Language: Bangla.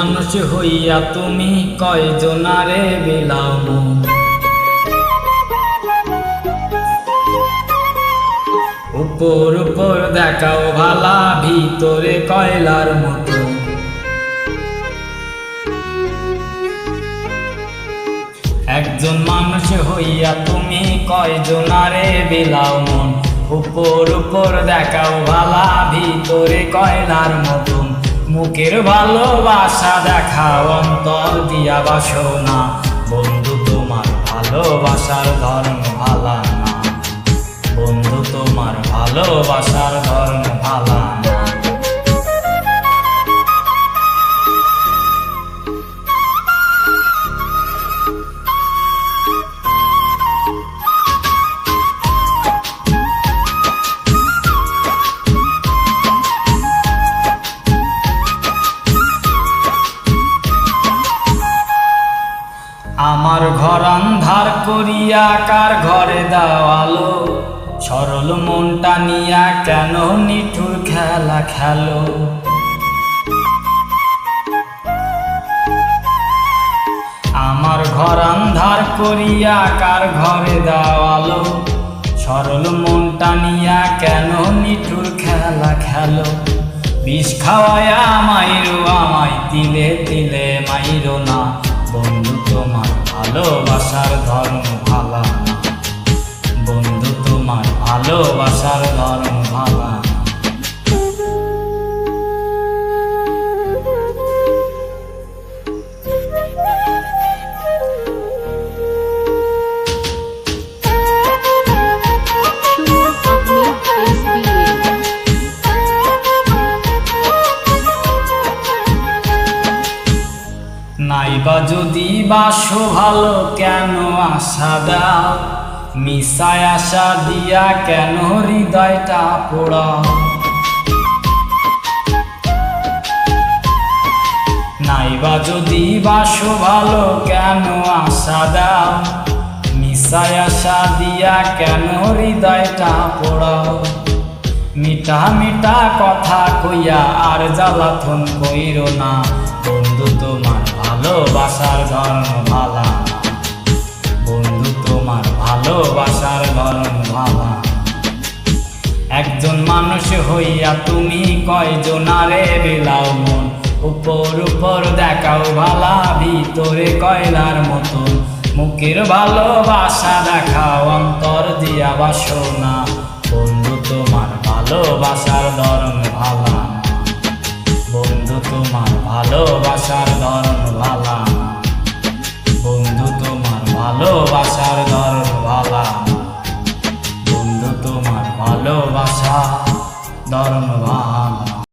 মানুষ হইয়া তুমি কয়জনারে বিলাও মন। উপর উপর দেখাও ভালা, ভিতরে কয়লার মতো। একজন মানুষ হইয়া তুমি কয়জনারে বিলাও মন। উপর উপর দেখাও ভালা, ভিতরে কয়লার মতন। মুখের ভালোবাসা দেখাও, অন্তর দিয়া বাসো না। বন্ধু তোমার ভালোবাসার ধর্ম ভালা না। বন্ধু তোমার ভালোবাসার ধর্ম ভালা না। আমার ঘর আন্ধার করিয়া কার ঘরে দাও আলো। সরল মনটা নিয়া কেন নিঠুর খেলা খেলো। আমার ঘর আন্ধার করিয়া কার ঘরে দাও আলো। সরল মনটা নিয়া কেন নিঠুর খেলা খেলো। বিষ খাওয়ায়া মাইরো আমায়, তিলে তিলে মাইরো না। বন্ধু তোমার ভালোবাসার ধর্ম ভালা না। বন্ধু তোমার ভালোবাসার ধর্ম ভালা না। নাইবা যদি বাসো ভালো, কেন আশা দাও। মিশায় আশা দিয়া কেন হৃদয়টা পোড়াও। নাইবা যদি বাসো ভালো, কেন আশা দাও। মিশায় আশা দিয়া কেন হৃদয়টা পোড়াও। মিঠা মিঠা কথা কইয়া আর জ্বালাতন কইরো না। বন্ধু তোমার ভালোবাসার ধর্ম ভালা না। বন্ধু তোমার ভালোবাসার ধর্ম ভালা না। একজন মানুষ হইয়া তুমি কয়জনারে বিলাও মন। উপর উপর দেখাও ভালা, ভিতরে কয়লার মতন। মুখের ভালোবাসা দেখাও, অন্তর দিয়া বাসো না। বন্ধু তোমার ভালোবাসার ধর্ম ভালা না। বন্ধু তোমার ভালোবাসার ধর্ম ভালা না। বন্ধু তোমার ভালোবাসার ধর্ম ভালা না। বন্ধু তোমার ভালোবাসা ধর্ম ভালা।